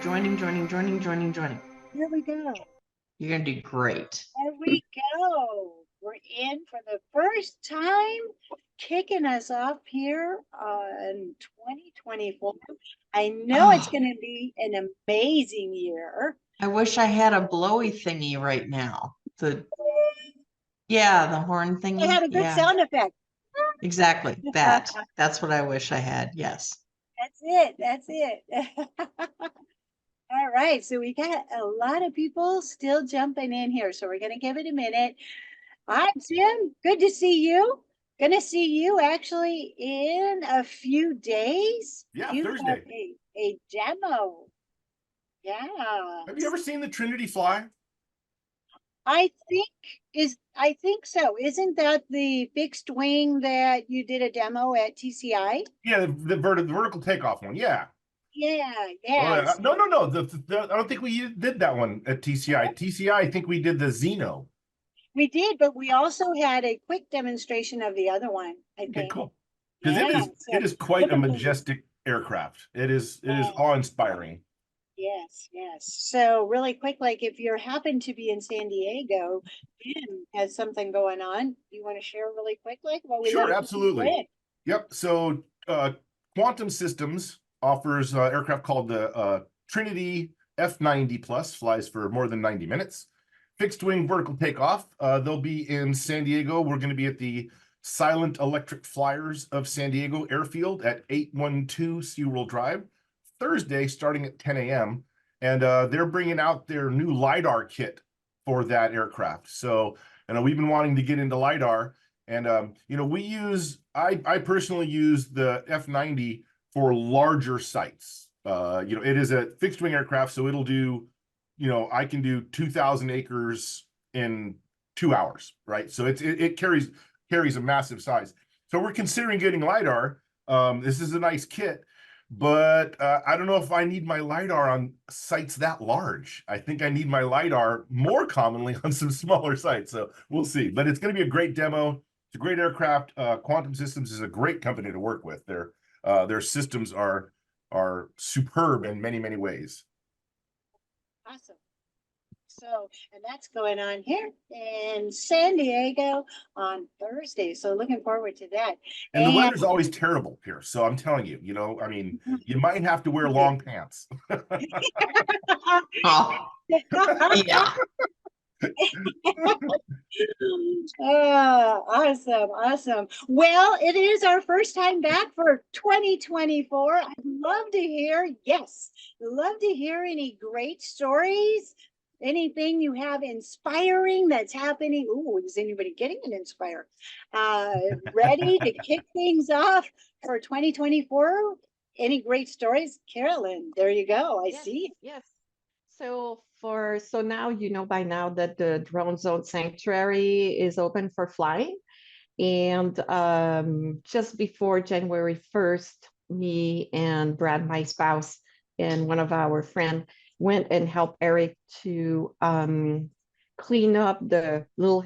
Joining. Here we go. You're going to do great. There we go. We're in for the first time, kicking us off here in 2024. I know it's going to be an amazing year. I wish I had a blowy thingy right now. The horn thingy. It had a good sound effect. Exactly. That's what I wish I had. Yes. That's it. All right. So we got a lot of people still jumping in here. So we're going to give it a minute. Hi, Jim. Good to see you. Gonna see you actually in a few days. Yeah, you Thursday. Have a demo. Yeah. Have you ever seen the Trinity fly? I think so. Isn't that the fixed wing that you did a demo at TCI? Yeah, the vertical takeoff one. Yeah. Yeah. Oh, no. I don't think we did that one at TCI. TCI, I think we did the Xeno. We did, but we also had a quick demonstration of the other one, I think. Okay, cool. Because it is quite a majestic aircraft. It is awe-inspiring. Yes. So really quick, like if you happen to be in San Diego, Jim has something going on. Do you want to share really quick, like what we Sure, absolutely. Yep. So Quantum Systems offers aircraft called the Trinity F90 Plus, flies for more than 90 minutes. Fixed wing vertical takeoff. They'll be in San Diego. We're going to be at the Silent Electric Flyers of San Diego Airfield at 812 SeaWorld Drive, Thursday starting at 10 a.m. And they're bringing out their new LiDAR kit for that aircraft. So, we've been wanting to get into LiDAR. And, I personally use the F90 for larger sites. It is a fixed wing aircraft, so it'll do, I can do 2,000 acres in 2 hours, right? So it carries a massive size. So we're considering getting LiDAR. This is a nice kit, but I don't know if I need my LiDAR on sites that large. I think I need my LiDAR more commonly on some smaller sites. So we'll see. But it's going to be a great demo. It's a great aircraft. Quantum Systems is a great company to work with. Their systems are superb in many, many ways. Awesome. So, and that's going on here in San Diego on Thursday. So looking forward to that. And the weather's always terrible here. So I'm telling you, you might have to wear long pants. Oh, yeah. Awesome. Well, it is our first time back for 2024. I'd love to hear any great stories, anything you have inspiring that's happening. Ooh, is anybody getting an inspire? Ready to kick things off for 2024? Any great stories? Carolyn, there you go. I see. Yes. So now by now that the Drone Zone Sanctuary is open for flying. And just before January 1st, me and Brad, my spouse, and one of our friends went and helped Eric to clean up the little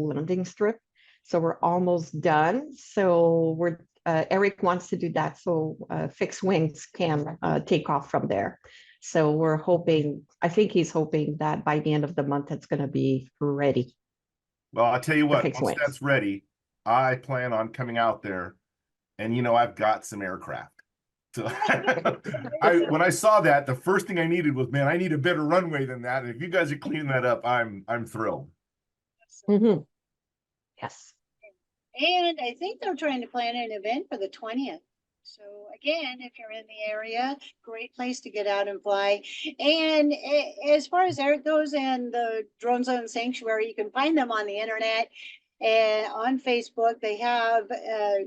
landing strip. So we're almost done. So Eric wants to do that so fixed wings can take off from there. So we're I think he's hoping that by the end of the month, it's going to be ready. Well, I'll tell you what, once that's ready, I plan on coming out there and, I've got some aircraft. So when I saw that, the first thing I needed was, man, I need a better runway than that. And if you guys are cleaning that up, I'm thrilled. Mm-hmm. Yes. And I think they're trying to plan an event for the 20th. So again, if you're in the area, great place to get out and fly. And as far as Eric goes and the Drone Zone Sanctuary, you can find them on the internet and on Facebook. They have a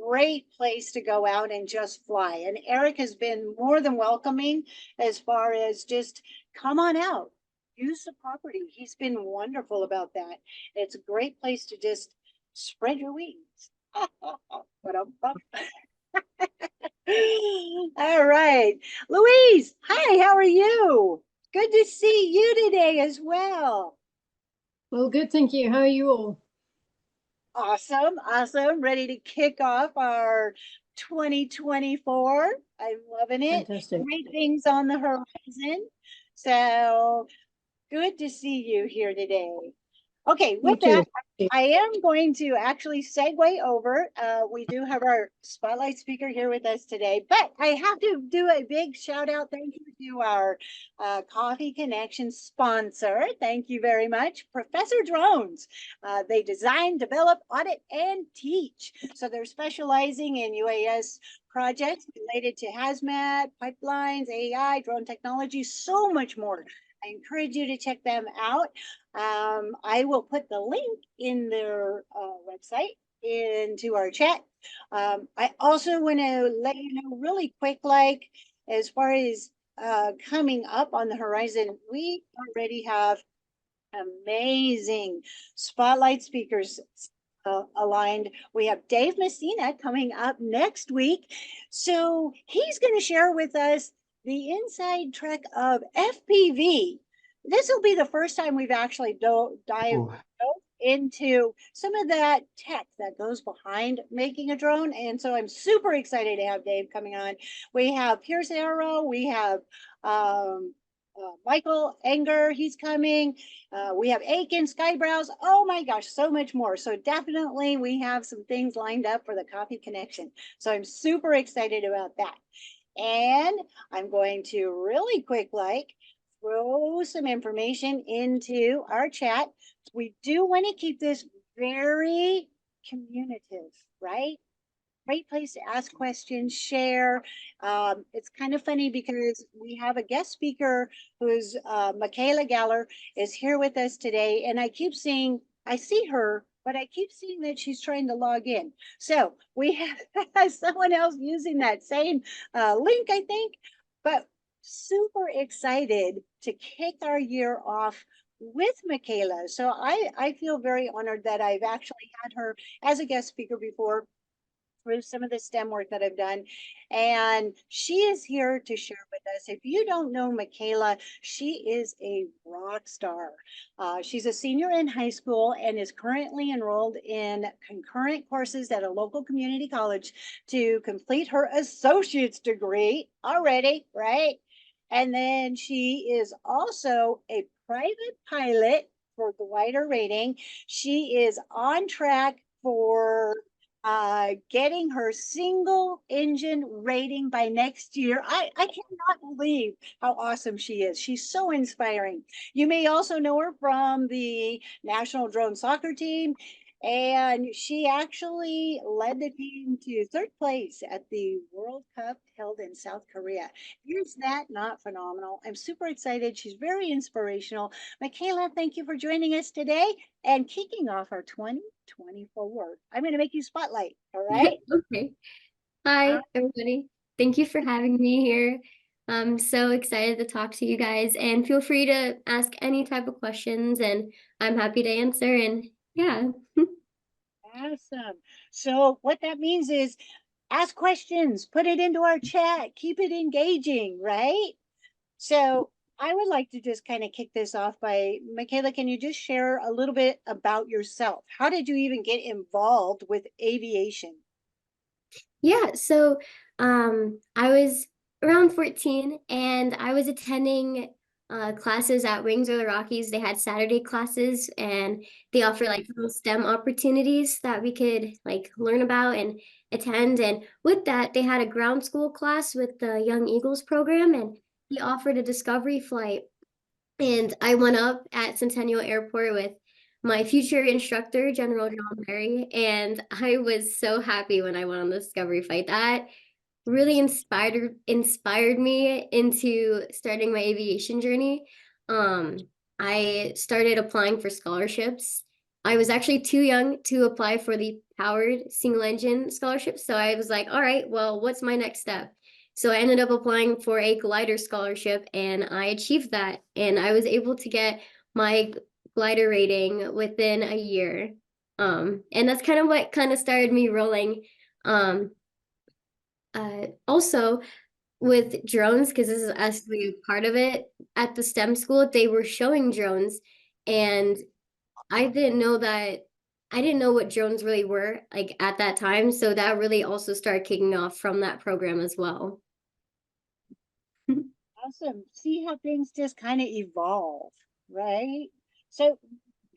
great place to go out and just fly. And Eric has been more than welcoming as far as just come on out, use the property. He's been wonderful about that. It's a great place to just spread your wings. All right. Louise, hi, how are you? Good to see you today as well. Well, good, thank you. How are you all? Awesome, awesome. Ready to kick off our 2024. I'm loving it. Fantastic. Great things on the horizon. So good to see you here today. Okay, You with that, too. I am going to actually segue over. We do have our spotlight speaker here with us today, but I have to do a big shout out. Thank you to our Coffee Connection sponsor. Thank you very much, Professor Drones. They design, develop, audit, and teach. So they're specializing in UAS projects related to hazmat, pipelines, AI, drone technology, so much more. I encourage you to check them out. I will put the link in their website into our chat. I also want to let you know really quick, like as far as coming up on the horizon, we already have amazing spotlight speakers aligned. We have Dave Messina coming up next week. So he's going to share with us the inside track of FPV. This will be the first time we've actually dived into some of that tech that goes behind making a drone. And so I'm super excited to have Dave coming on. We have Pierce Arrow, we have Michael Enger, he's coming. We have Aiken, Skybrows. Oh my gosh, so much more. So definitely we have some things lined up for the Coffee Connection. So I'm super excited about that. And I'm going to really quick throw some information into our chat. We do want to keep this very communicative, right? Great place to ask questions, share. It's kind of funny because we have a guest speaker who's Makayla Galler is here with us today. And I keep seeing, I see her, but I keep seeing that she's trying to log in. So we have someone else using that same link, I think, but super excited to kick our year off with Makayla. So I feel very honored that I've actually had her as a guest speaker before through some of the STEM work that I've done. And she is here to share with us. If you don't know Makayla, she is a rock star. She's a senior in high school and is currently enrolled in concurrent courses at a local community college to complete her associate's degree already, right? And then she is also a private pilot for glider rating. She is on track for getting her single engine rating by next year. I cannot believe how awesome she is. She's so inspiring. You may also know her from the National Drone Soccer Team. And she actually led the team to third place at the World Cup held in South Korea. Is that not phenomenal? I'm super excited. She's very inspirational. Makayla, thank you for joining us today and kicking off our 2024. I'm going to make you spotlight. All right. Okay. Hi, everybody. Thank you for having me here. I'm so excited to talk to you guys, and feel free to ask any type of questions, and I'm happy to answer. And yeah. Awesome. So what that means is ask questions, put it into our chat, keep it engaging, right? So I would like to just kind of kick this off by Makayla, can you just share a little bit about yourself? How did you even get involved with aviation? Yeah, so I was around 14 and I was attending classes at Wings or the Rockies. They had Saturday classes and they offer like little STEM opportunities that we could like learn about and attend. And with that, they had a ground school class with the Young Eagles program, and he offered a discovery flight. And I went up at Centennial Airport with my future instructor, General John Berry, and I was so happy when I went on the discovery flight. That really inspired me into starting my aviation journey. I started applying for scholarships. I was actually too young to apply for the powered single engine scholarship, so I was like, all right, well, what's my next step? So I ended up applying for a glider scholarship and I achieved that. And I was able to get my glider rating within a year. And that's kind of what kind of started me rolling. Also with drones, because this is actually a part of it, at the STEM school, they were showing drones and I didn't know that I didn't know what drones really were like at that time. So that really also started kicking off from that program as well. Awesome. See how things just kind of evolve, right? So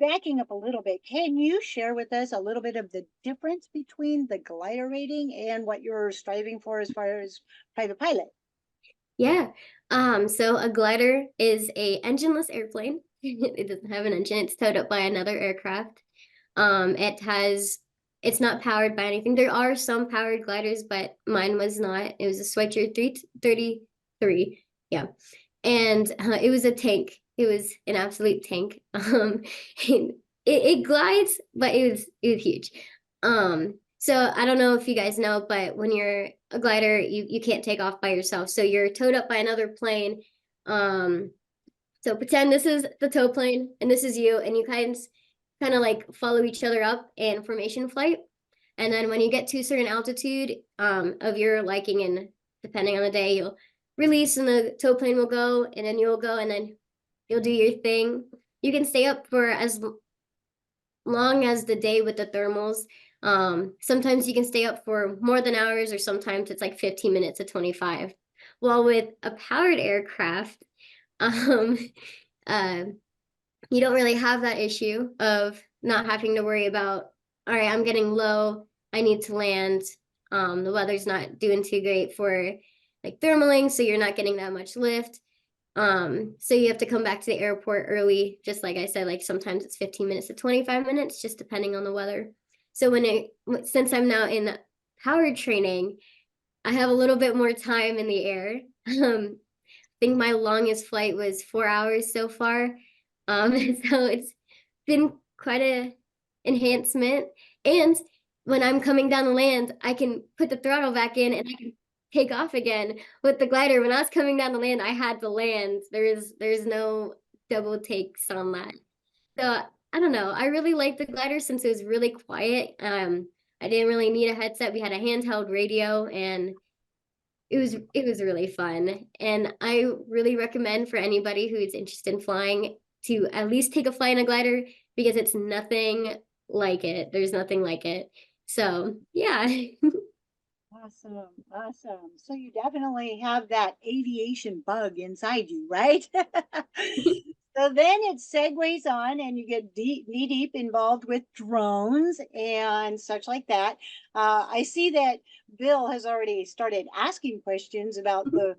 backing up a little bit, can you share with us a little bit of the difference between the glider rating and what you're striving for as far as private pilot? Yeah. So a glider is a engineless airplane. It doesn't have an engine. It's towed up by another aircraft. It's not powered by anything. There are some powered gliders, but mine was not. It was a Schweitzer 333. Yeah. And it was a tank. It was an absolute tank. It glides, but it was huge. So I don't know if you guys know, but when you're a glider, you can't take off by yourself. So you're towed up by another plane. So pretend this is the tow plane and this is you, and you kind of like follow each other up in formation flight. And then when you get to a certain altitude of your liking, and depending on the day, you'll release and the tow plane will go, and then you'll go, and then you'll do your thing. You can stay up for as long as the day with the thermals. Sometimes you can stay up for more than hours, or sometimes it's like 15 minutes to 25. While with a powered aircraft, um, uh, you don't really have that issue of not having to worry about, all right, I'm getting low, I need to land. The weather's not doing too great for like thermaling, so you're not getting that much lift. So you have to come back to the airport early, just like I said, like sometimes it's 15 minutes to 25 minutes, just depending on the weather. So since I'm now in powered training, I have a little bit more time in the air. I think my longest flight was 4 hours so far. So it's been quite a enhancement. And when I'm coming down the land, I can put the throttle back in and I can take off again. With the glider, when I was coming down the land, I had to land. There's no double takes on that. So I don't know. I really liked the glider since it was really quiet. I didn't really need a headset. We had a handheld radio, and it was really fun. And I really recommend for anybody who is interested in flying to at least take a flight in a glider, because it's nothing like it. There's nothing like it. So yeah. Awesome, awesome. So you definitely have that aviation bug inside you, right? So then it segues on and you get knee deep involved with drones and such like that. I see that Bill has already started asking questions about the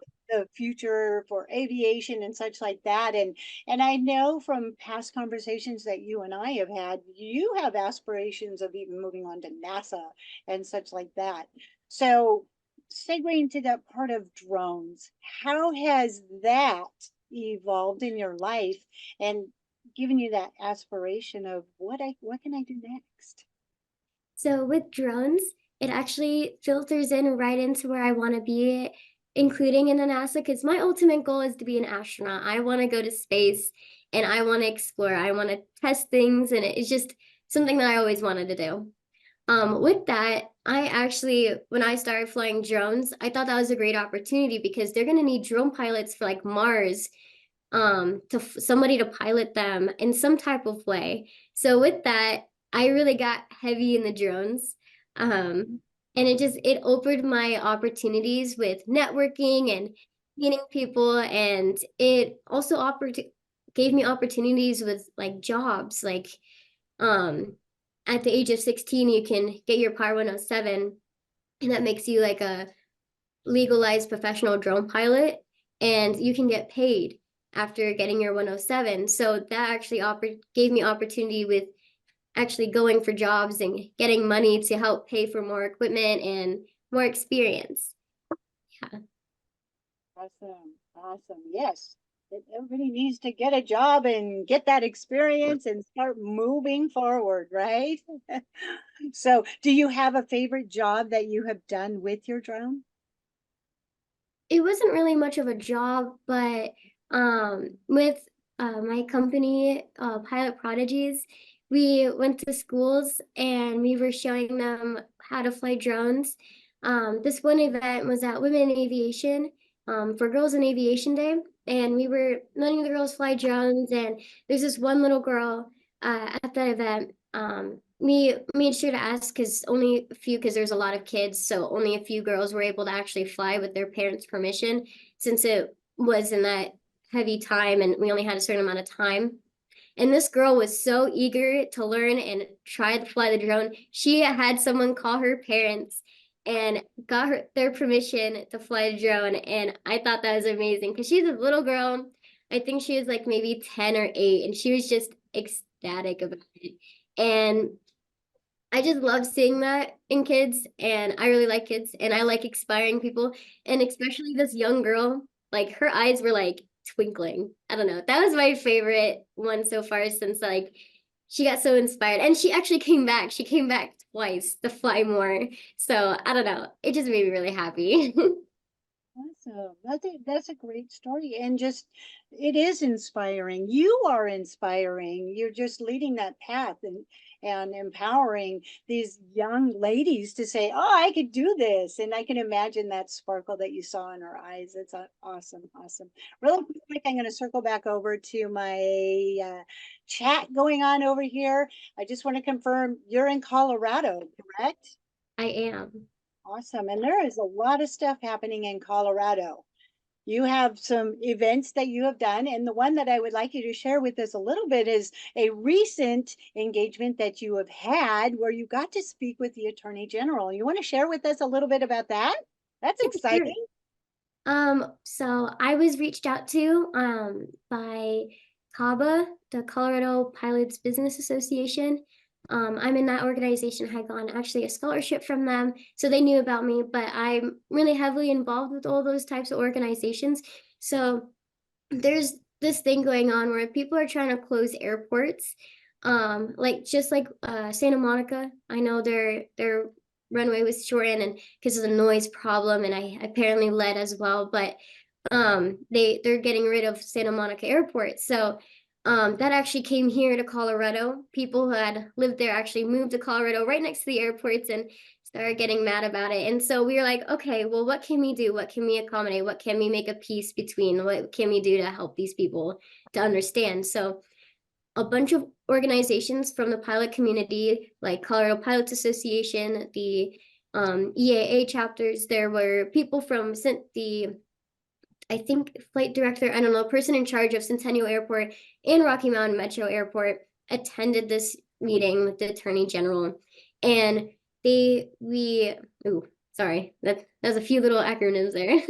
future for aviation and such like that. And I know from past conversations that you and I have had, you have aspirations of even moving on to NASA and such like that. So segueing to that part of drones, how has that evolved in your life and given you that aspiration of what can I do next? So with drones, it actually filters in right into where I want to be, including in the NASA, because my ultimate goal is to be an astronaut. I want to go to space and I want to explore. I want to test things, and it's just something that I always wanted to do. With that, I actually, when I started flying drones, I thought that was a great opportunity, because they're going to need drone pilots for like Mars, somebody to pilot them in some type of way. So with that, I really got heavy in the drones. And it opened my opportunities with networking and meeting people, and it also gave me opportunities with like jobs. Like at the age of 16, you can get your Par 107, and that makes you like a legalized professional drone pilot, and you can get paid after getting your 107. So that actually gave me opportunity with actually going for jobs and getting money to help pay for more equipment and more experience. Yeah. Awesome, awesome. Yes, everybody needs to get a job and get that experience and start moving forward, right? So do you have a favorite job that you have done with your drone? It wasn't really much of a job, but with my company, Pilot Prodigies, we went to schools and we were showing them how to fly drones. This one event was at Women in Aviation, for Girls in Aviation Day, and we were letting the girls fly drones. And there's this one little girl at that event. we made sure to ask because only a few, because there's a lot of kids, so only a few girls were able to actually fly with their parents' permission, since it was in that heavy time and we only had a certain amount of time. And this girl was so eager to learn and try to fly the drone. She had someone call her parents and got their permission to fly the drone. And I thought that was amazing because she's a little girl. I think she was like maybe 10 or 8, and she was just ecstatic about it. And I just love seeing that in kids, and I really like kids, and I like inspiring people, and especially this young girl, like her eyes were like twinkling. I don't know. That was my favorite one so far, since like she got so inspired, and she actually came back. She came back twice to fly more. So I don't know. It just made me really happy. Awesome. That's a great story. And just, it is inspiring. You are inspiring. You're just leading that path and empowering these young ladies to say, oh, I could do this. And I can imagine that sparkle that you saw in her eyes. It's awesome. Awesome. Really quick, I'm going to circle back over to my chat going on over here. I just want to confirm you're in Colorado, correct? I am. Awesome. And there is a lot of stuff happening in Colorado. You have some events that you have done, and the one that I would like you to share with us a little bit is a recent engagement that you have had where you got to speak with the Attorney General. You want to share with us a little bit about that? That's Sure. exciting. So I was reached out to by CABA, the Colorado Pilots Business Association. I'm in that organization, had gotten actually a scholarship from them, so they knew about me, but I'm really heavily involved with all those types of organizations. So there's this thing going on where people are trying to close airports. Like just like Santa Monica, I know their runway was shortened and because of the noise problem, and I apparently led as well, but they're getting rid of Santa Monica Airport. So that actually came here to Colorado. People who had lived there actually moved to Colorado right next to the airports and started getting mad about it. And so we were like, okay, well, what can we do? What can we accommodate? What can we make a peace between? What can we do to help these people to understand? So a bunch of organizations from the pilot community, like Colorado Pilots Association, the EAA chapters, there were people from I think flight director, I don't know, person in charge of Centennial Airport and Rocky Mountain Metro Airport attended this meeting with the Attorney General. And sorry, that's a few little acronyms there.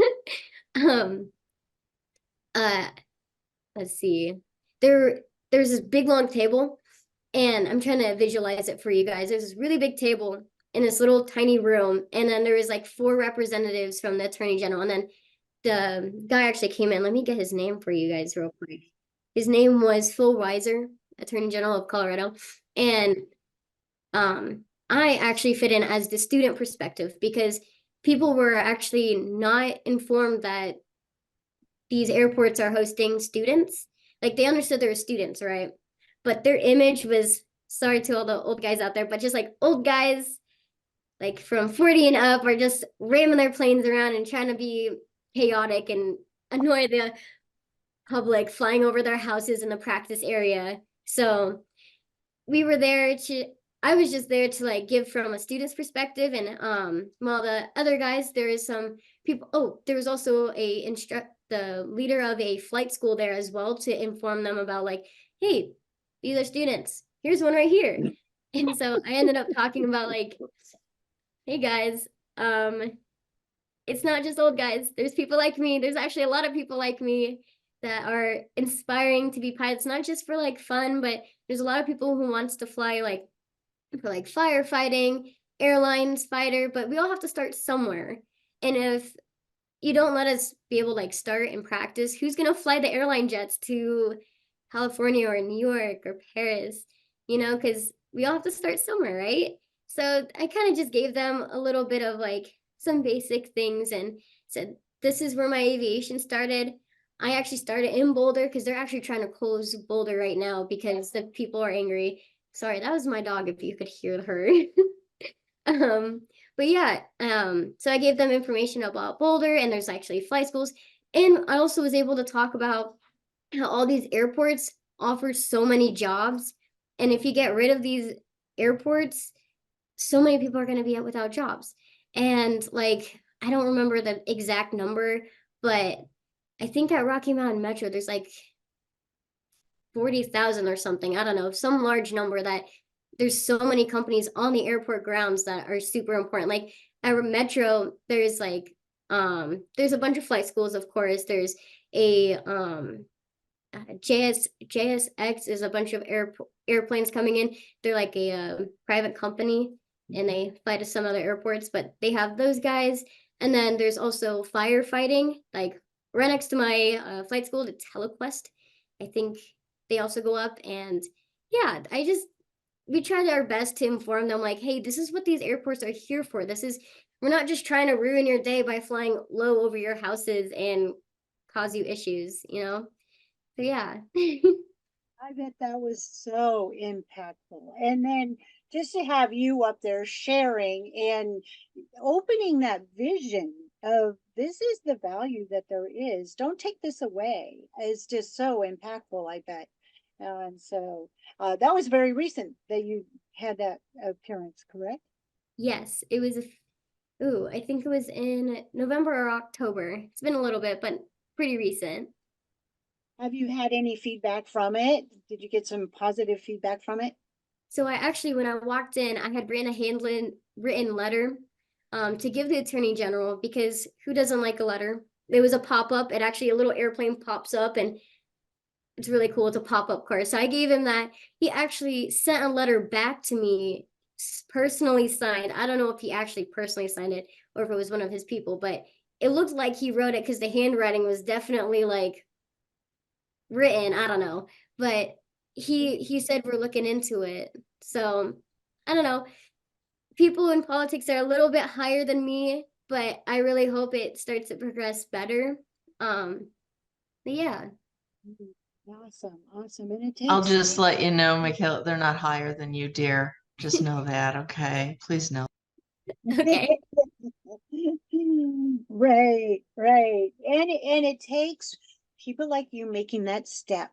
Let's see. There's this big long table, and I'm trying to visualize it for you guys. There's this really big table in this little tiny room, and then there was like 4 representatives from the Attorney General, and then the guy actually came in. Let me get his name for you guys real quick. His name was Phil Weiser, Attorney General of Colorado. And I actually fit in as the student perspective because people were actually not informed that these airports are hosting students. Like they understood they were students, right? But their image was, sorry to all the old guys out there, but just like old guys like from 40 and up are just ramming their planes around and trying to be chaotic and annoy the public, flying over their houses in the practice area. So we were there I was just there to like give from a student's perspective, and while the other guys, there is some people, there was also the leader of a flight school there as well to inform them about like, hey, these are students, here's one right here. And so I ended up talking about like, hey guys, it's not just old guys. There's people like me. There's actually a lot of people like me that are inspiring to be pilots, not just for like fun, but there's a lot of people who wants to fly like for like firefighting, airlines, fighter, but we all have to start somewhere. And if you don't let us be able to like start and practice, who's going to fly the airline jets to California or New York or Paris, because we all have to start somewhere, right? So I kind of just gave them a little bit of like some basic things and said, this is where my aviation started. I actually started in Boulder because they're actually trying to close Boulder right now because the people are angry. Sorry, that was my dog if you could hear her. But yeah, so I gave them information about Boulder, and there's actually flight schools. And I also was able to talk about how all these airports offer so many jobs. And if you get rid of these airports, so many people are going to be without jobs. And like, I don't remember the exact number, but I think at Rocky Mountain Metro, there's like 40,000 or something. I don't know, some large number that there's so many companies on the airport grounds that are super important. Like at Metro, there's like, there's a bunch of flight schools, of course. There's a JSX is a bunch of airplanes coming in. They're like a private company and they fly to some other airports, but they have those guys. And then there's also firefighting, like right next to my flight school, the Telequest. I think they also go up. And yeah, we tried our best to inform them like, hey, this is what these airports are here for. We're not just trying to ruin your day by flying low over your houses and cause you issues, you know? So yeah. I bet that was so impactful. And then just to have you up there sharing and opening that vision of this is the value that there is. Don't take this away. It's just so impactful, I bet. And so that was very recent that you had that appearance, correct? Yes, it was, I think it was in November or October. It's been a little bit, but pretty recent. Have you had any feedback from it? Did you get some positive feedback from it? So I actually, when I walked in, I had written a written letter to give the Attorney General, because who doesn't like a letter? There was a pop-up, it actually, a little airplane pops up and it's really cool. It's a pop-up car. So I gave him that. He actually sent a letter back to me, personally signed. I don't know if he actually personally signed it or if it was one of his people, but it looked like he wrote it because the handwriting was definitely like written. I don't know, but he said we're looking into it. So I don't know. People in politics are a little bit higher than me, but I really hope it starts to progress better. But yeah. Awesome, awesome. And it I'll takes just let you know, Makayla, they're not higher than you, dear. Just know that, okay? Please know. Okay. Right, right. And it takes people like you making that step,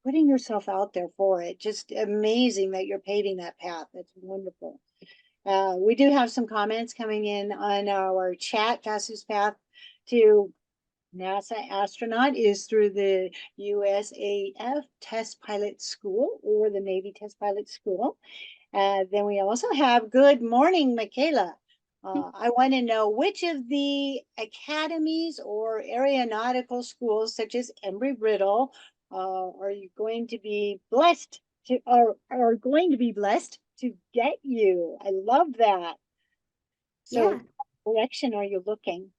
putting yourself out there for it. Just amazing that you're paving that path. That's wonderful. We do have some comments coming in on our chat. Fastest path to NASA astronaut is through the USAF Test Pilot School or the Navy Test Pilot School. Then we also have good morning, Makayla. I want to know which of the academies or aeronautical schools, such as Embry-Riddle, are you going to be blessed to, or are going to be blessed to get you? I love that. So, Yeah. what direction are you looking?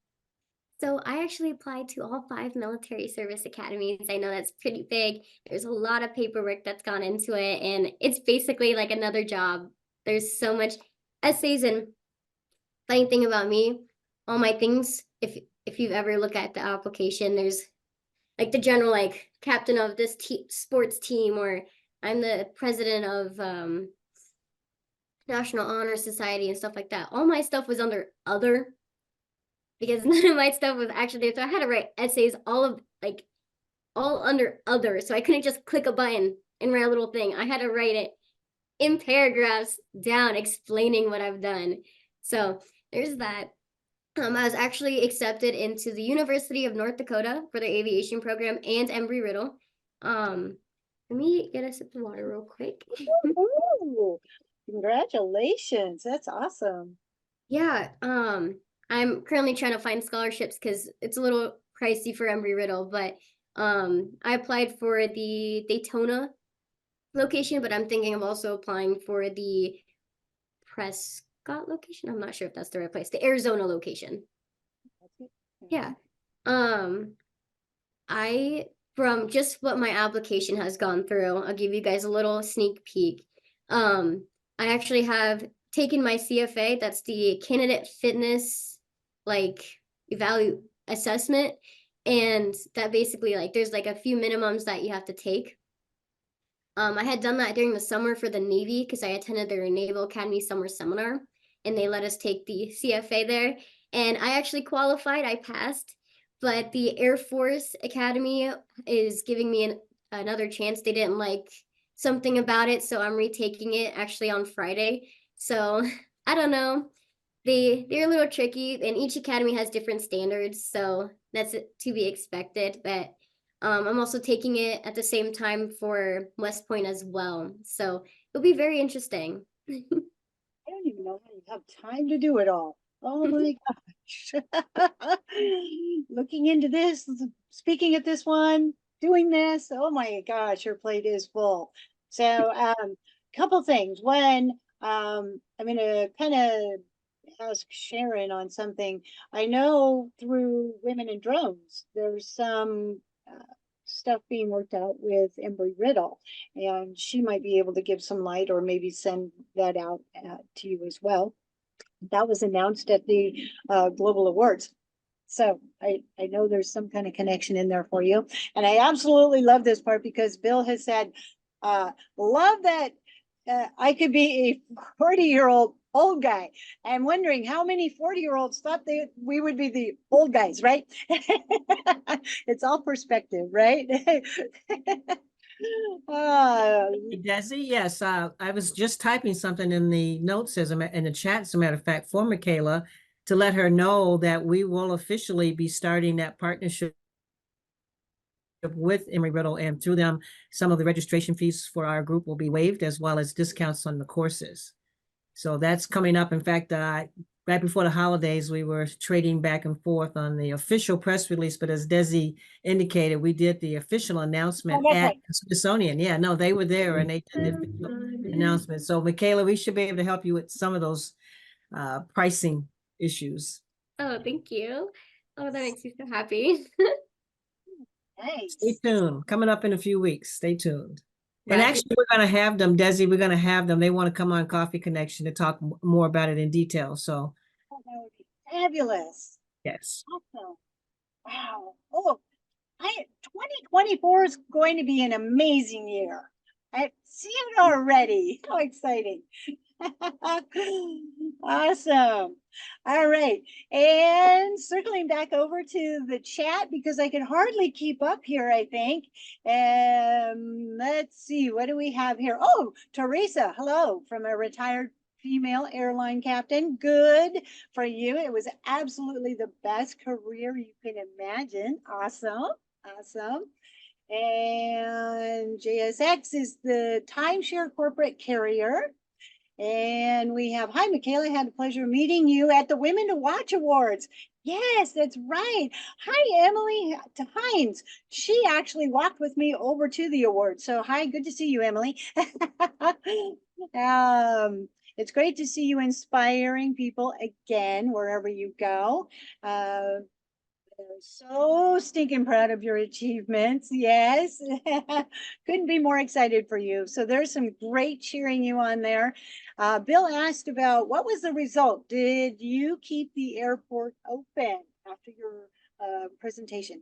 So I actually applied to all 5 military service academies. I know that's pretty big. There's a lot of paperwork that's gone into it, and it's basically like another job. There's so much essays, and funny thing about me, all my things, if you've ever looked at the application, there's like the general like captain of this sports team, or I'm the president of National Honor Society and stuff like that. All my stuff was under other, because none of my stuff was actually there. So I had to write essays, all under other. So I couldn't just click a button and write a little thing. I had to write it in paragraphs down explaining what I've done. So there's that. I was actually accepted into the University of North Dakota for their aviation program and Embry-Riddle. Let me get a sip of water real quick. Ooh, congratulations. That's awesome. Yeah, I'm currently trying to find scholarships because it's a little pricey for Embry-Riddle, but I applied for the Daytona location, but I'm thinking of also applying for the Prescott location. I'm not sure if that's the right place. The Arizona location. Yeah. From just what my application has gone through, I'll give you guys a little sneak peek. I actually have taken my CFA, that's the candidate fitness like value assessment, and that basically like there's like a few minimums that you have to take. I had done that during the summer for the Navy because I attended their Naval Academy summer seminar, and they let us take the CFA there, and I actually qualified. I passed, but the Air Force Academy is giving me another chance. They didn't like something about it, so I'm retaking it actually on Friday. So I don't know. They're a little tricky, and each academy has different standards, so that's to be expected. But I'm also taking it at the same time for West Point as well, so it'll be very interesting. I don't even know how you have time to do it all. Oh my gosh. Looking into this, speaking at this one, doing this. Oh my gosh, your plate is full. So, couple things. One, I'm gonna kind of ask Sharon on something. I know through Women in Drones, there's some stuff being worked out with Embry Riddle, and she might be able to give some light or maybe send that out to you as well. That was announced at the Global Awards. So I know there's some kind of connection in there for you. And I absolutely love this part because Bill has said, love that I could be a 40-year-old old guy. I'm wondering how many 40-year-olds thought we would be the old guys, right? It's all perspective, right? Desi, yes, I was just typing something in the notes in the chat, as a matter of fact, for Makayla to let her know that we will officially be starting that partnership with Embry Riddle, and through them, some of the registration fees for our group will be waived, as well as discounts on the courses. So that's coming up. In fact, right before the holidays, we were trading back and forth on the official press release, but as Desi indicated, we did the official announcement that's at right. the Smithsonian. Yeah, no, they were there and they did the official announcement. So Makayla, we should be able to help you with some of those pricing issues. Oh, thank you. Oh, that makes me so happy. Stay Nice. tuned. Coming up in a few weeks. Stay tuned. And Glad to- actually, we're going to have them, Desi, we're going to have them. They want to come on Coffee Connection to talk more about it in detail. So, Oh, that would be fabulous. yes. Awesome. Wow. Oh, 2024 is going to be an amazing year. I see it already. How exciting. Awesome. All right. And circling back over to the chat because I can hardly keep up here, I think. Let's see, what do we have here? Oh, Teresa, hello, from a retired female airline captain. Good for you. It was absolutely the best career you can imagine. Awesome. Awesome. And JSX is the timeshare corporate carrier. And we have, hi, Makayla, had the pleasure of meeting you at the Women to Watch Awards. Yes, that's right. Hi, Emily Hines. She actually walked with me over to the awards. So hi, good to see you, Emily. It's great to see you inspiring people again, wherever you go. So stinking proud of your achievements. Yes. Couldn't be more excited for you. So there's some great cheering you on there. Bill asked about what was the result? Did you keep the airport open after your presentation?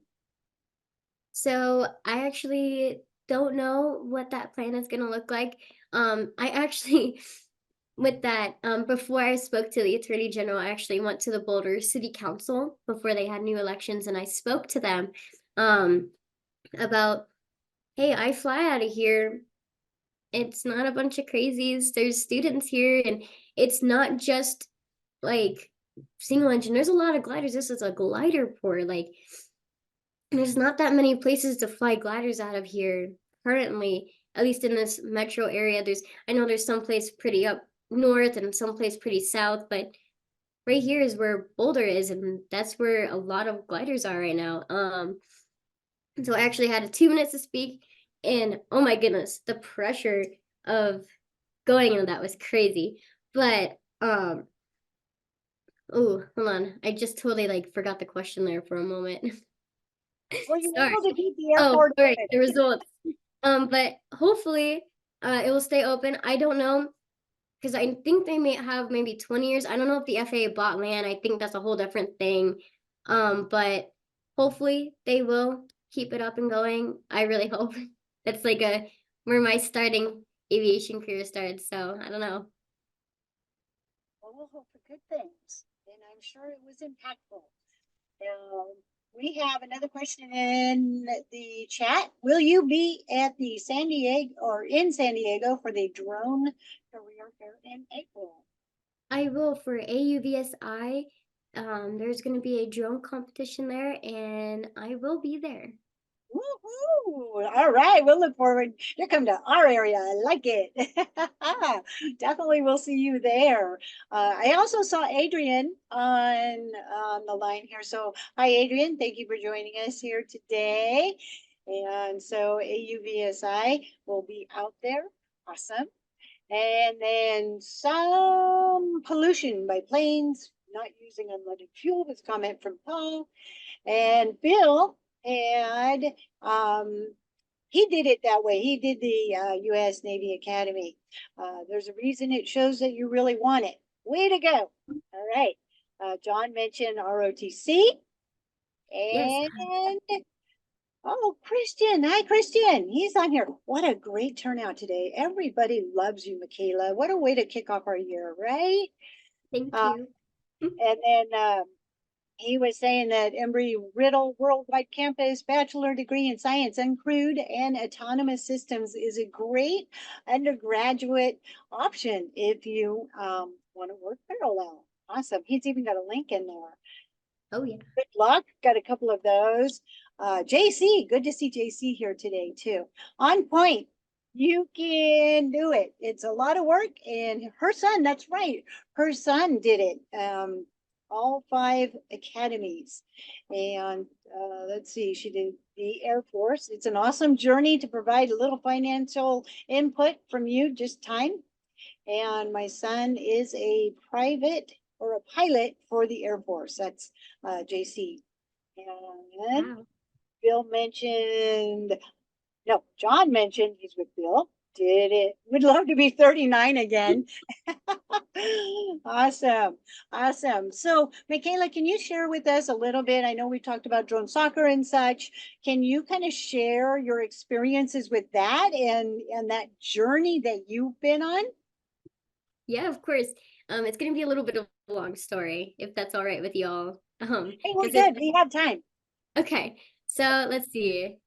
So I actually don't know what that plan is going to look like. I actually, with that, before I spoke to the Attorney General, I actually went to the Boulder City Council before they had new elections, and I spoke to them about, hey, I fly out of here. It's not a bunch of crazies. There's students here, and it's not just like single engine. There's a lot of gliders. This is a glider port. Like, there's not that many places to fly gliders out of here currently, at least in this metro area. I know there's someplace pretty up north and someplace pretty south, but right here is where Boulder is, and that's where a lot of gliders are right now. So I actually had 2 minutes to speak, and oh my goodness, the pressure of going into that was crazy. But oh, hold on, I just totally like forgot the question there for a moment. Were you Sorry. able to keep the Oh, airport right, open? the results. But hopefully, it will stay open. I don't know, because I think they may have maybe 20 years. I don't know if the FAA bought land. I think that's a whole different thing. But hopefully they will keep it up and going. I really hope. That's like where my starting aviation career started. So I don't know. Well, we'll hope for good things, and I'm sure it was impactful. Um, We have another question in the chat. Will you be at the San Diego or in San Diego for the drone career fair in April? I will for AUVSI. There's going to be a drone competition there, and I will be there. Woohoo! All right, we'll look forward. You're coming to our area. I like it. Definitely, we'll see you there. I also saw Adrian on the line here. So, hi, Adrian. Thank you for joining us here today. And so, AUVSI will be out there. Awesome. And then some pollution by planes not using unleaded fuel was a comment from Paul. And Bill had he did it that way. He did the U.S. Navy Academy. There's a reason it shows that you really want it. Way to go! All right. John mentioned ROTC, Yes. and oh, Christian! Hi, Christian. He's on here. What a great turnout today! Everybody loves you, Makayla. What a way to kick off our year, right? Thank you. And then he was saying that Embry-Riddle Worldwide Campus Bachelor degree in Science, Uncrewed and Autonomous Systems is a great undergraduate option if you want to work parallel. Awesome. He's even got a link in there. Oh, yeah. Good luck. Got a couple of those. JC, good to see JC here today too. On point. You can do it. It's a lot of work. And her son, that's right. Her son did it. All 5 academies. And let's see, she did the Air Force. It's an awesome journey to provide a little financial input from you, just time. And my son is a private or a pilot for the Air Force. That's JC. And Wow. Bill mentioned, no, John mentioned he's with Bill. Did it. Would love to be 39 again. Awesome. Awesome. So, Makayla, can you share with us a little bit? I know we talked about drone soccer and such. Can you kind of share your experiences with that and that journey that you've been on? Yeah, of course. It's going to be a little bit of a long story, if that's all right with y'all. Hey, we're 'cause it's- good. We have time. Okay, so let's see.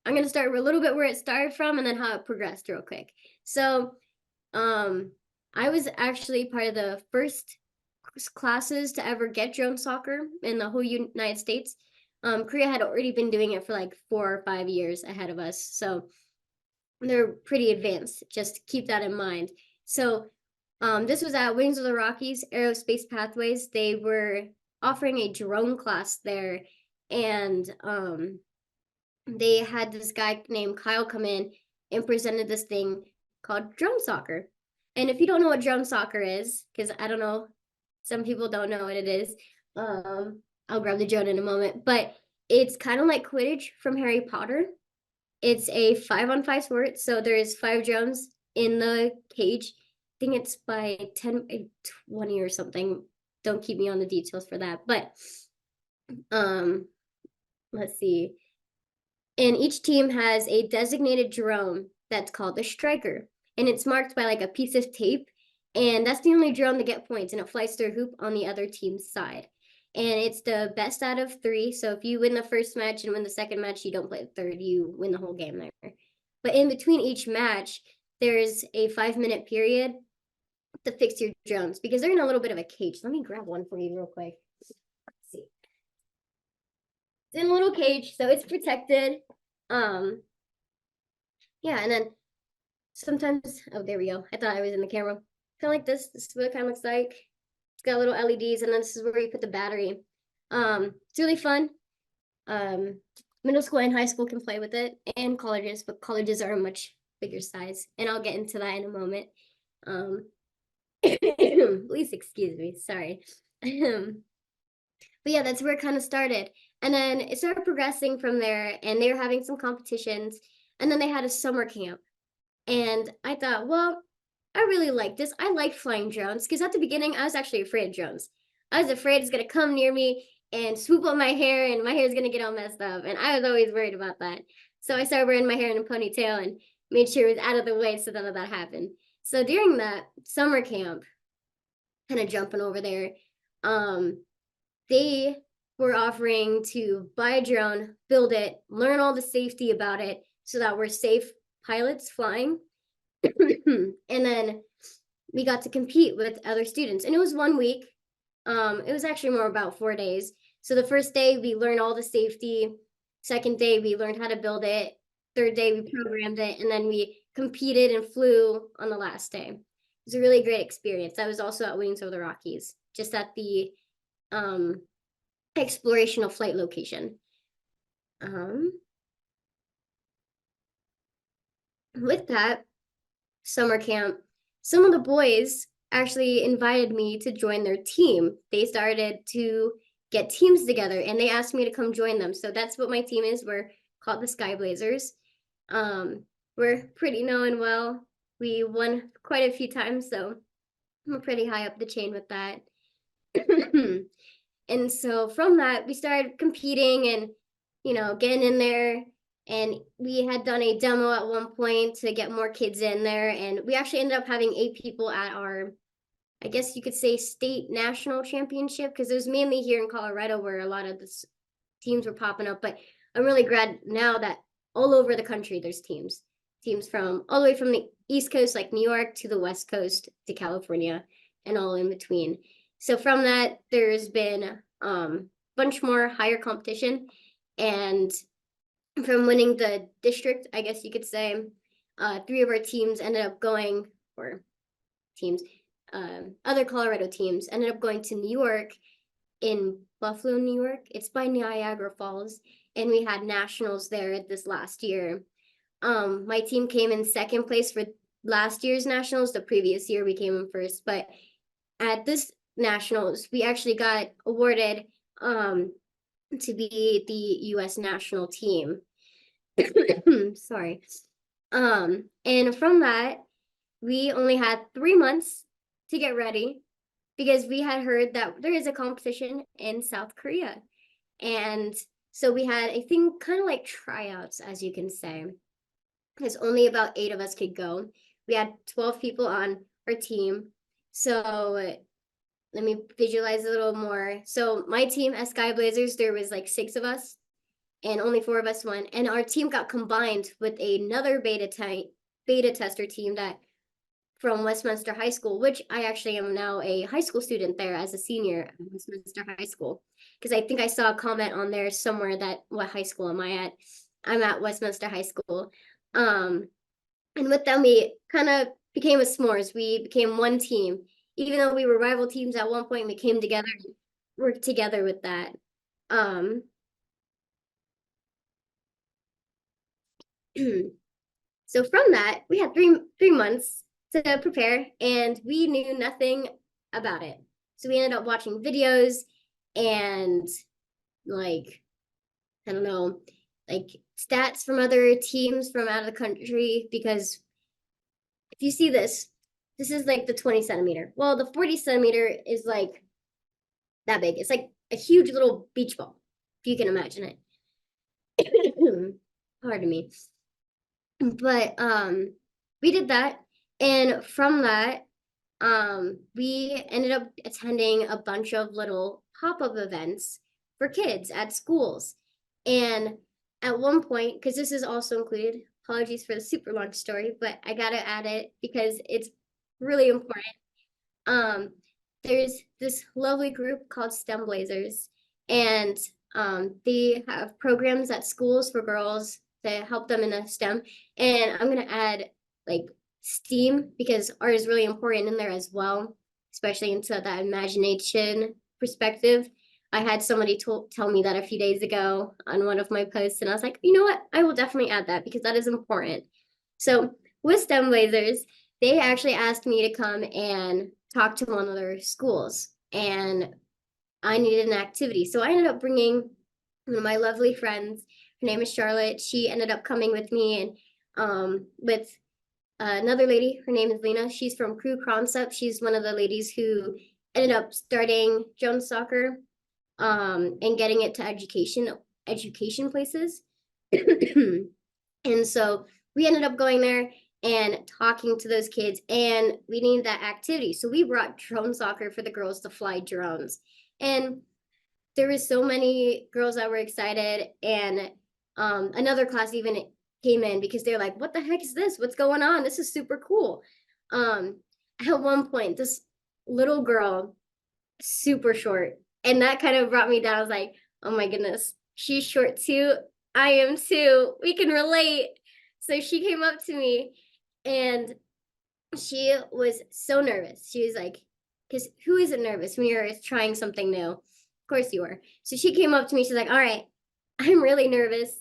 I'm going to start with a little bit where it started from and then how it progressed real quick. So, I was actually part of the first classes to ever get drone soccer in the whole United States. Korea had already been doing it for like 4 or 5 years ahead of us. So they're pretty advanced. Just keep that in mind. So this was at Wings of the Rockies, Aerospace Pathways. They were offering a drone class there. And they had this guy named Kyle come in and presented this thing called drone soccer. And if you don't know what drone soccer is, because I don't know, some people don't know what it is. I'll grab the drone in a moment, but it's kind of like Quidditch from Harry Potter. It's a 5-on-5 sport, so there's 5 drones in the cage. I think it's by 10, 20 or something. Don't keep me on the details for that, but let's see. And each team has a designated drone that's called the striker, and it's marked by like a piece of tape, and that's the only drone to get points, and it flies through a hoop on the other team's side. And it's the best out of 3, so if you win the first match and win the second match, you don't play the third, you win the whole game there. But in between each match, there's a 5-minute period to fix your drones, because they're in a little bit of a cage. Let me grab one for you real quick. Let's see. It's in a little cage, so it's protected. Yeah, and then sometimes, oh, there we go. I thought I was in the camera. Kind of like this. This is what it kind of looks like. It's got little LEDs, and then this is where you put the battery. It's really fun. Middle school and high school can play with it, and colleges, but colleges are a much bigger size, and I'll get into that in a moment. Please excuse me, sorry. But yeah, that's where it kind of started. And then it started progressing from there, and they were having some competitions, and then they had a summer camp. And I thought, well, I really like this. I like flying drones, because at the beginning, I was actually afraid of drones. I was afraid it's going to come near me and swoop up my hair, and my hair is going to get all messed up. And I was always worried about that. So I started wearing my hair in a ponytail and made sure it was out of the way so none of that happened. So during that summer camp, kind of jumping over there, they we're offering to buy a drone, build it, learn all the safety about it so that we're safe pilots flying. And then we got to compete with other students, and it was 1 week. It was actually more about 4 days. So the first day we learned all the safety. Second day we learned how to build it. Third day we programmed it, and then we competed and flew on the last day. It was a really great experience. I was also at Wings Over the Rockies, just at the explorational flight location. With that summer camp, some of the boys actually invited me to join their team. They started to get teams together and they asked me to come join them. So that's what my team is. We're called the Sky Blazers. We're pretty known well. We won quite a few times, so I'm pretty high up the chain with that. And so from that, we started competing and, getting in there. And we had done a demo at one point to get more kids in there. And we actually ended up having 8 people at our, I guess you could say, state national championship, because it was mainly here in Colorado where a lot of the teams were popping up. But I'm really glad now that all over the country there's teams from all the way from the East Coast, like New York, to the West Coast, to California, and all in between. So from that, there's been a bunch more higher competition. And from winning the district, I guess you could say, 3 of our teams ended up going, or teams, other Colorado teams ended up going to New York, in Buffalo, New York. It's by Niagara Falls, and we had nationals there this last year. My team came in second place for last year's nationals. The previous year we came in first, but at this nationals, we actually got awarded to be the U.S. national team. Sorry. And from that, we only had 3 months to get ready because we had heard that there is a competition in South Korea. And so we had a thing kind of like tryouts, as you can say, because only about 8 of us could go. We had 12 people on our team. So let me visualize a little more. So my team as Sky Blazers, there was like 6 of us and only 4 of us won. And our team got combined with another beta tester team that from Westminster High School, which I actually am now a high school student there as a senior at Westminster High School. Because I think I saw a comment on there somewhere that, what high school am I at? I'm at Westminster High School. And with them, we kind of became a s'mores. We became one team. Even though we were rival teams at one point, we came together and worked together with that. So from that, we had three months to prepare, and we knew nothing about it. So we ended up watching videos and like, I don't know, like stats from other teams from out of the country, because if you see this is like the 20 centimeter. Well, the 40 centimeter is like that big. It's like a huge little beach ball, if you can imagine it. Pardon me. But we did that, and from that we ended up attending a bunch of little pop-up events for kids at schools. And at one point, because this is also included, apologies for the super long story, but I gotta add it because it's really important. There's this lovely group called STEM Blazers, and they have programs at schools for girls to help them in the STEM. And I'm gonna add like STEAM because art is really important in there as well, especially into that imagination perspective. I had somebody tell me that a few days ago on one of my posts, and I was like, you know what? I will definitely add that because that is important. So with STEM Blazers, they actually asked me to come and talk to one of their schools, and I needed an activity. So I ended up bringing one of my lovely friends. Her name is Charlotte. She ended up coming with me, and with another lady. Her name is Lena. She's from Crew Concept. She's one of the ladies who ended up starting Jones Soccer and getting it to education places. And so we ended up going there and talking to those kids, and we needed that activity. So we brought drone soccer for the girls to fly drones. And there were so many girls that were excited, and another class even came in because they're like, what the heck is this? What's going on? This is super cool. At one point, this little girl, super short, and that kind of brought me down. I was like, oh my goodness, she's short too. I am too. We can relate. So she came up to me and she was so nervous. She was like, because who isn't nervous when you're trying something new? Of course you are. So she came up to me. She's like, all right, I'm really nervous.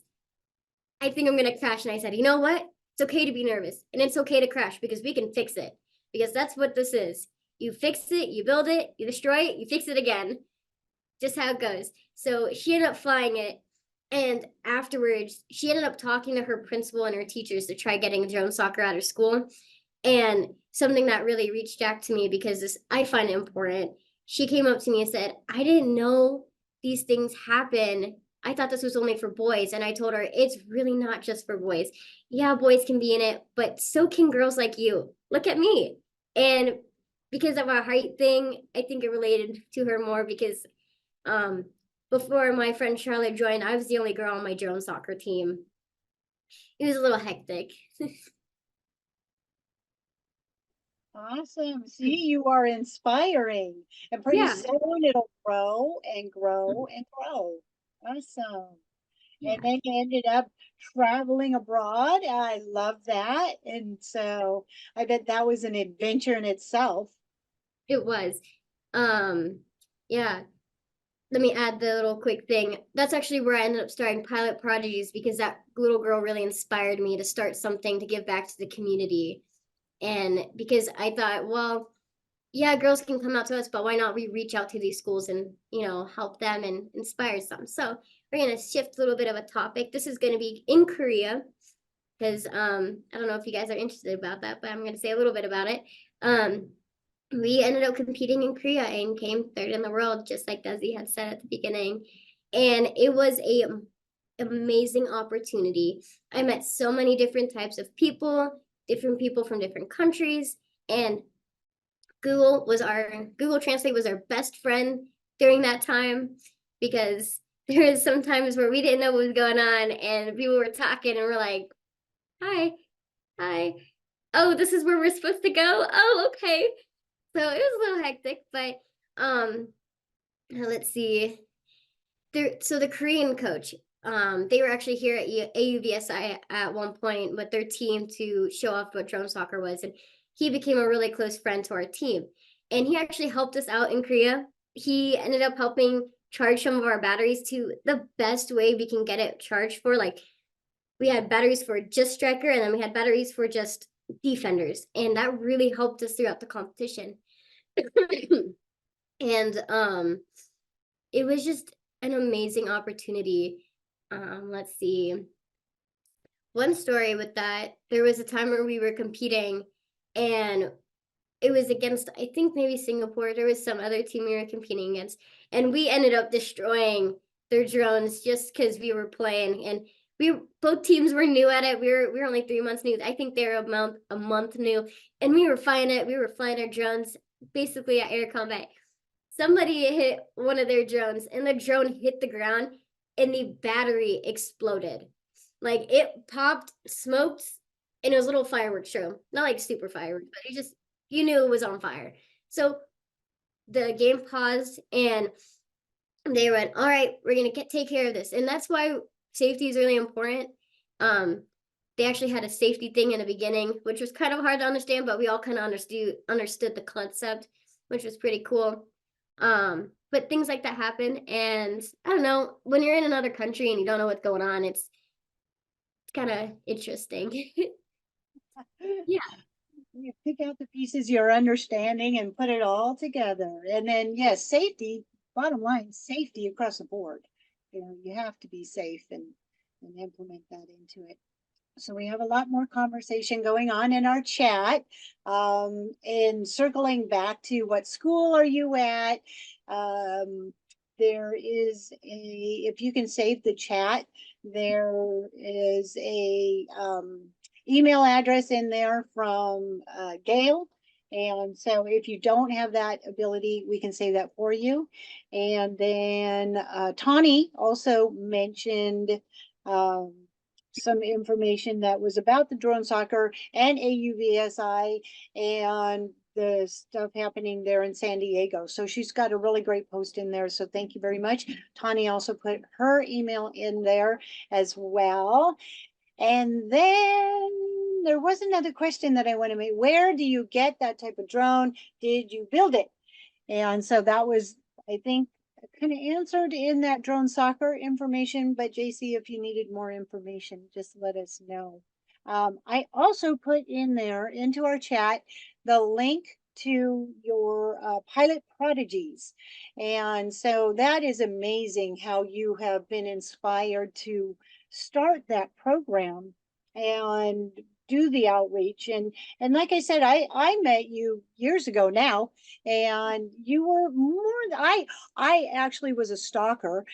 I think I'm going to crash. And I said, you know what? It's okay to be nervous and it's okay to crash because we can fix it, because that's what this is. You fix it, you build it, you destroy it, you fix it again. Just how it goes. So she ended up flying it. And afterwards, she ended up talking to her principal and her teachers to try getting drone soccer out of school. And something that really reached back to me, because this, I find it important. She came up to me and said, I didn't know these things happen. I thought this was only for boys. And I told her, it's really not just for boys. Yeah, boys can be in it, but so can girls like you. Look at me. And because of our height thing, I think it related to her more, because before my friend Charlotte joined, I was the only girl on my drone soccer team. It was a little hectic. Awesome. See, you are inspiring, and pretty Yeah. soon it'll grow and grow and grow. Awesome. Yeah. And then you ended up traveling abroad. I love that. And so I bet that was an adventure in itself. It was. Yeah. Let me add the little quick thing. That's actually where I ended up starting Pilot Prodigies, because that little girl really inspired me to start something to give back to the community. And because I thought, well, yeah, girls can come out to us, but why not we reach out to these schools and, you know, help them and inspire some. So we're going to shift a little bit of a topic. This is going to be in Korea, because I don't know if you guys are interested about that, but I'm going to say a little bit about it. We ended up competing in Korea and came third in the world, just like Desi had said at the beginning. And it was a amazing opportunity. I met so many different types of people, different people from different countries, and Google Translate was our best friend during that time, because there was some times where we didn't know what was going on and people were talking and we're like, hi, hi. Oh, this is where we're supposed to go. Oh, okay. So it was a little hectic, but let's see. So the Korean coach, they were actually here at AUVSI at one point with their team to show off what drone soccer was, and he became a really close friend to our team. And he actually helped us out in Korea. He ended up helping charge some of our batteries to the best way we can get it charged for. Like, we had batteries for just striker, and then we had batteries for just defenders, and that really helped us throughout the competition. And it was just an amazing opportunity. Let's see. One story with that, there was a time where we were competing and it was against, I think maybe Singapore. There was some other team we were competing against, and we ended up destroying their drones just because we were playing, and both teams were new at it. We were only 3 months new. I think they're a month new, and we were flying it. We were flying our drones basically at air combat. Somebody hit one of their drones, and the drone hit the ground, and the battery exploded. Like, it popped, smoked, and it was a little fireworks show. Not like super fireworks, but it just, you knew it was on fire. So the game paused and they went, all right, we're going to take care of this. And that's why safety is really important. They actually had a safety thing in the beginning, which was kind of hard to understand, but we all kind of understood the concept, which was pretty cool. But things like that happen. And I don't know, when you're in another country and you don't know what's going on, it's kind of interesting. Yeah. You pick out the pieces you're understanding and put it all together. And then, yes, safety, bottom line, safety across the board. You know, you have to be safe and implement that into it. So we have a lot more conversation going on in our chat. And circling back to what school are you at? There is if you can save the chat, there is a email address in there from Gail, And so if you don't have that ability, we can say that for you. And then Tawny also mentioned some information that was about the drone soccer and AUVSI and the stuff happening there in San Diego. So she's got a really great post in there. So thank you very much. Tawny also put her email in there as well. And then there was another question that I want to make. Where do you get that type of drone? Did you build it? And so that was, I think, kind of answered in that drone soccer information. But JC, if you needed more information, just let us know. I also put in there into our chat the link to your pilot Prodigies. And so that is amazing how you have been inspired to start that program and do the outreach. And like I said, I met you years ago now, and you were I actually was a stalker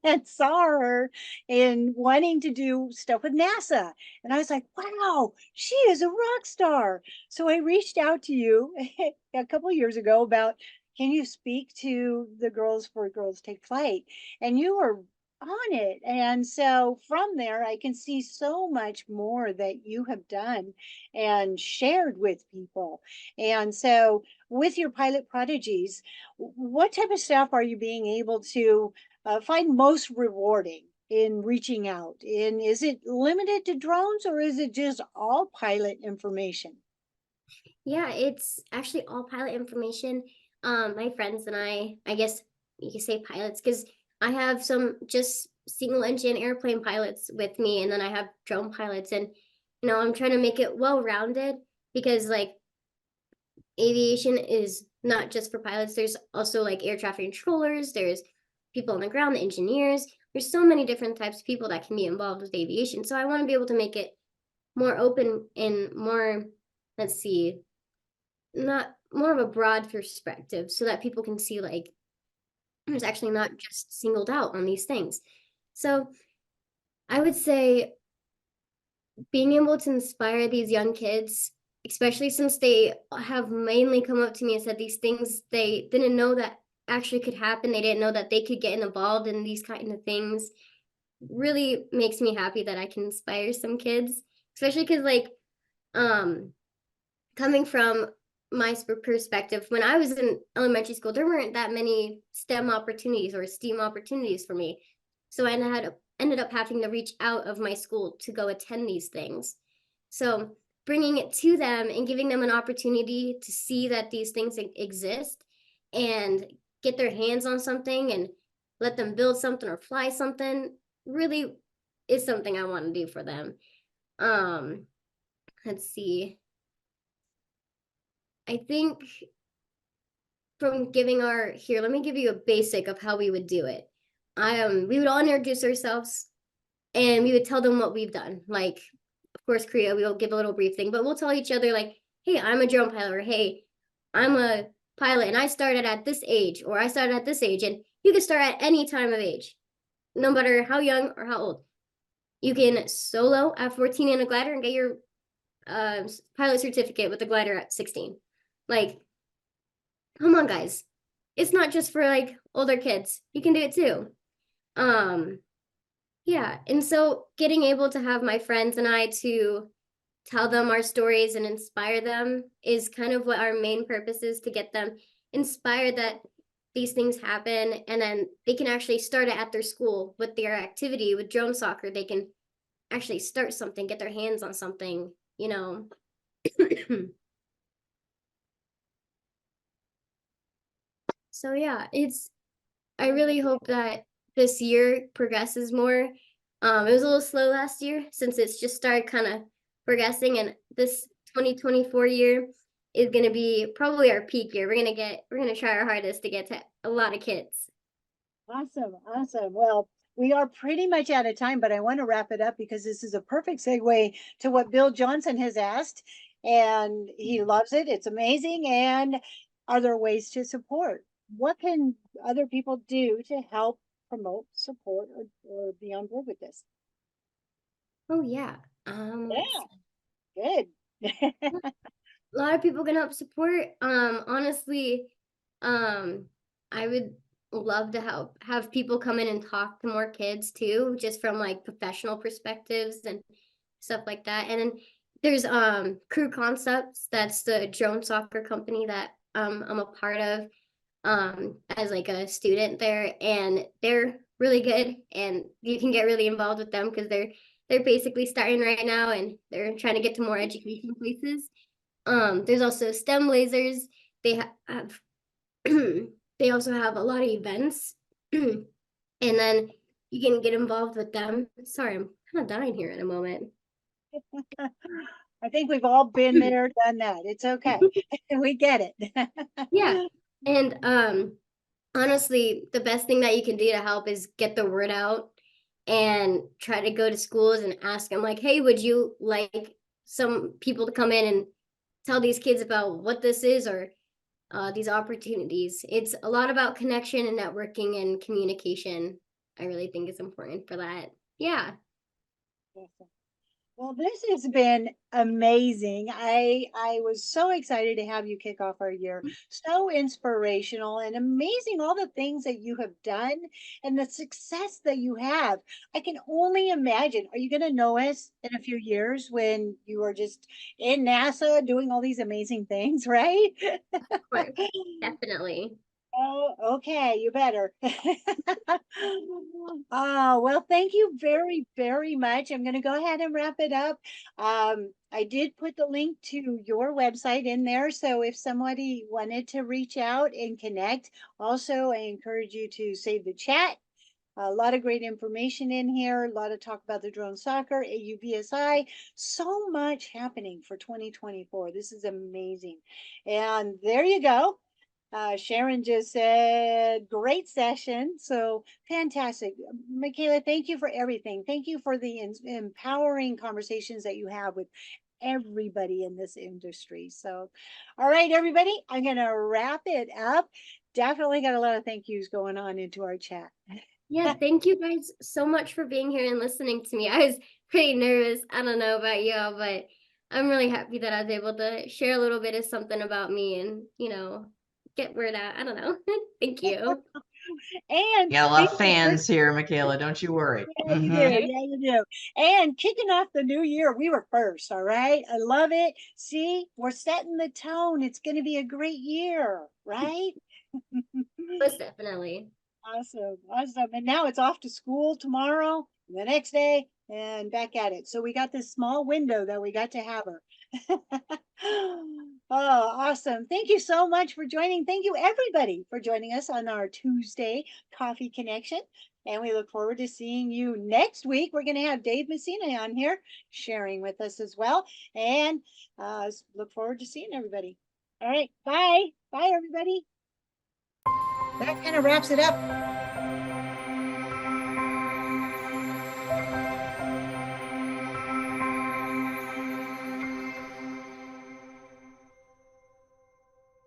and saw her in wanting to do stuff with NASA. And I was like, wow, she is a rock star. So I reached out to you a couple of years ago about, can you speak to the Girls for Girls Take Flight? And you were on it. And so from there, I can see so much more that you have done and shared with people. And so with your pilot Prodigies, what type of stuff are you being able to find most rewarding in reaching out? And is it limited to drones, or is it just all pilot information? Yeah, it's actually all pilot information. My friends and I guess you could say pilots, because I have some just single engine airplane pilots with me, and then I have drone pilots, and I'm trying to make it well rounded, because like aviation is not just for pilots. There's also like air traffic controllers, there's people on the ground, the engineers. There's so many different types of people that can be involved with aviation. So I want to be able to make it more open and more, let's see, not more of a broad perspective, so that people can see like it's actually not just singled out on these things. So I would say being able to inspire these young kids, especially since they have mainly come up to me and said these things they didn't know that actually could happen. They didn't know that they could get involved in these kind of things. Really makes me happy that I can inspire some kids, especially because like coming from my perspective, when I was in elementary school, there weren't that many STEM opportunities or STEAM opportunities for me. So I ended up having to reach out of my school to go attend these things. So bringing it to them and giving them an opportunity to see that these things exist and get their hands on something and let them build something or fly something really is something I want to do for them. Let's see. I think from giving let me give you a basic of how we would do it. We would all introduce ourselves and we would tell them what we've done. Like, of course, Korea, we'll give a little brief thing, but we'll tell each other like, hey, I'm a drone pilot, or hey, I'm a pilot and I started at this age, or I started at this age, and you can start at any time of age, no matter how young or how old. You can solo at 14 in a glider and get your pilot certificate with a glider at 16. Like, come on, guys. It's not just for like older kids. You can do it too. Yeah. And so getting able to have my friends and I to tell them our stories and inspire them is kind of what our main purpose is, to get them inspired that these things happen, and then they can actually start it at their school with their activity with drone soccer. They can actually start something, get their hands on something, So yeah, I really hope that this year progresses more. It was a little slow last year since it's just started kind of progressing, and this 2024 year is going to be probably our peak year. We're going to try our hardest to get to a lot of kids. Awesome. Well, we are pretty much out of time, but I want to wrap it up because this is a perfect segue to what Bill Johnson has asked, and he loves it. It's amazing. And are there ways to support? What can other people do to help promote, support, or be on board with this? Oh yeah. Yeah, good. a lot of people can help support. Honestly, I would love to have people come in and talk to more kids too, just from like professional perspectives and stuff like that. And then there's Crew Concepts, that's the drone soccer company that I'm a part of as like a student there, and they're really good, and you can get really involved with them because they're basically starting right now and they're trying to get to more education places. There's also STEM lasers. They have they also have a lot of events, and then you can get involved with them. Sorry, I'm kind of dying here in a moment. I think we've all been there, done that. It's okay. We get it. Yeah, and honestly, the best thing that you can do to help is get the word out and try to go to schools and ask them like, hey, would you like some people to come in and tell these kids about what this is, or these opportunities. It's a lot about connection and networking and communication. I really think it's important for that. Yeah. Awesome. Well, this has been amazing. I was so excited to have you kick off our year. So inspirational and amazing, all the things that you have done and the success that you have. I can only imagine. Are you going to know us in a few years when you are just in NASA doing all these amazing things, right? Of course, definitely. Oh, okay, you better. Oh, well, thank you very, very much. I'm going to go ahead and wrap it up. I did put the link to your website in there. So if somebody wanted to reach out and connect, also, I encourage you to save the chat. A lot of great information in here, a lot of talk about the drone soccer, AUVSI, so much happening for 2024. This is amazing. And there you go. Sharon just said, great session. So fantastic. Makayla, thank you for everything. Thank you for the empowering conversations that you have with everybody in this industry. So, all right, everybody, I'm going to wrap it up. Definitely got a lot of thank yous going on into our chat. Yeah, thank you guys so much for being here and listening to me. I was pretty nervous. I don't know about y'all, but I'm really happy that I was able to share a little bit of something about me and, get word out. I don't know. Thank you. And You got a lot of fans here, Makayla. Don't you worry. yeah, you do. Yeah, you do. And kicking off the new year, we were first. All right. I love it. See, we're setting the tone. It's going to be a great year, right? Most definitely. Awesome. Awesome. And now it's off to school tomorrow, the next day, and back at it. So we got this small window that we got to have her. Oh, awesome. Thank you so much for joining. Thank you, everybody, for joining us on our Tuesday Coffee Connection. And we look forward to seeing you next week. We're going to have Dave Messina on here sharing with us as well. And look forward to seeing everybody. All right. Bye. Bye, everybody. That kind of wraps it up.